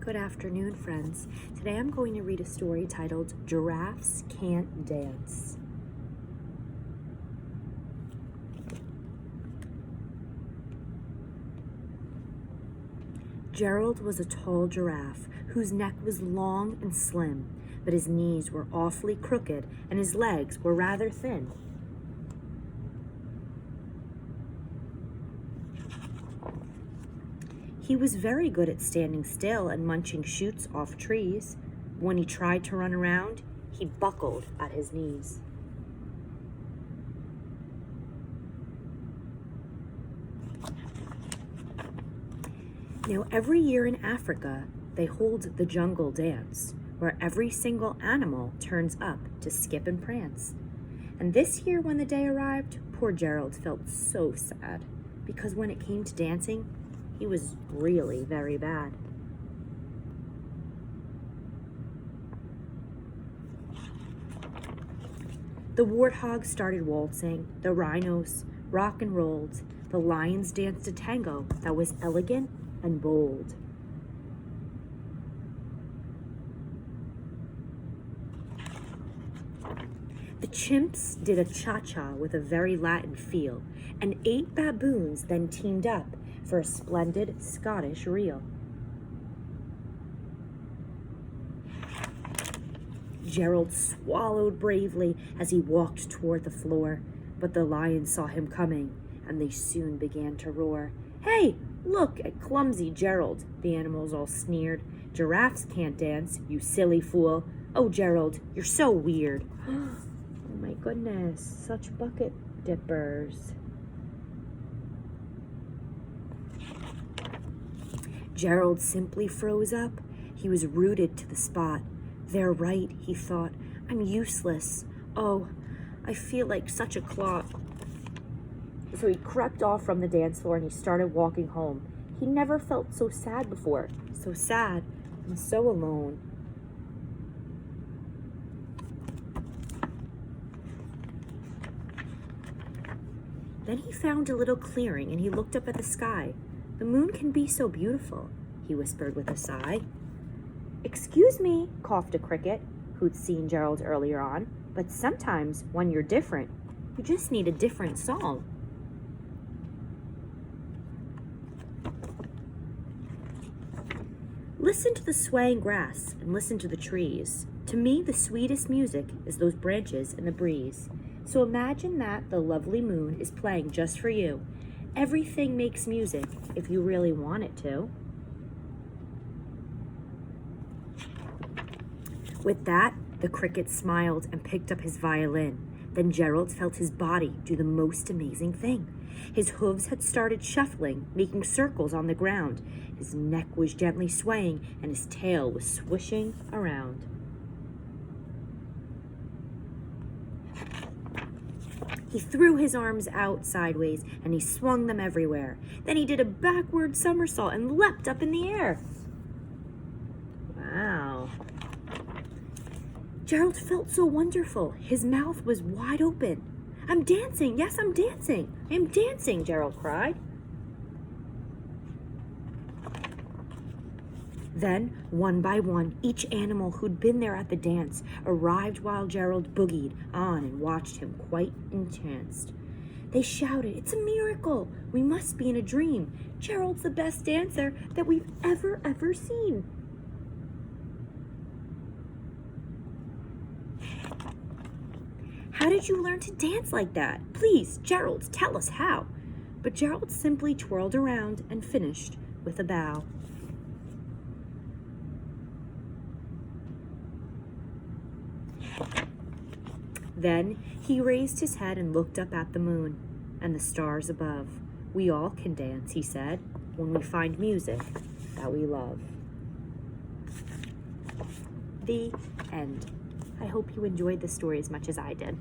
Good afternoon, friends. Today I'm going to read a story titled Giraffes Can't Dance. Gerald was a tall giraffe whose neck was long and slim, but his knees were awfully crooked and his legs were rather thin. He was very good at standing still and munching shoots off trees. When he tried to run around, he buckled at his knees. Now, every year in Africa, they hold the jungle dance, where every single animal turns up to skip and prance. And this year, when the day arrived, poor Gerald felt so sad, because when it came to dancing, he was really very bad. The warthogs started waltzing, the rhinos rock and rolled, the lions danced a tango that was elegant and bold. The chimps did a cha-cha with a very Latin feel, and 8 baboons then teamed up for a splendid Scottish reel. Gerald swallowed bravely as he walked toward the floor, but the lions saw him coming, and they soon began to roar. "Hey, look at clumsy Gerald," the animals all sneered. "Giraffes can't dance, you silly fool. Oh, Gerald, you're so weird." Oh my goodness, such bucket dippers. Gerald simply froze up. He was rooted to the spot. "They're right," he thought. "I'm useless. Oh, I feel like such a clot." So he crept off from the dance floor and he started walking home. He never felt so sad before. So sad and so alone. Then he found a little clearing and he looked up at the sky. "The moon can be so beautiful," he whispered with a sigh. "Excuse me," coughed a cricket who'd seen Gerald earlier on, "but sometimes when you're different, you just need a different song." Listen to the swaying grass and listen to the trees. To me, the sweetest music is those branches in the breeze. So imagine that the lovely moon is playing just for you. Everything makes music if you really want it to. With that, the cricket smiled and picked up his violin. Then Gerald felt his body do the most amazing thing. His hooves had started shuffling, making circles on the ground. His neck was gently swaying and his tail was swishing around. He threw his arms out sideways and he swung them everywhere. Then he did a backward somersault and leapt up in the air. Wow. Gerald felt so wonderful. His mouth was wide open. "I'm dancing. Yes, I'm dancing. I'm dancing," Gerald cried. Then, one by one, each animal who'd been there at the dance arrived while Gerald boogied on and watched him quite entranced. They shouted, "It's a miracle! We must be in a dream. Gerald's the best dancer that we've ever seen." "How did you learn to dance like that? Please, Gerald, tell us how." But Gerald simply twirled around and finished with a bow. Then he raised his head and looked up at the moon and the stars above. "We all can dance," he said, "when we find music that we love." The end. I hope you enjoyed the story as much as I did.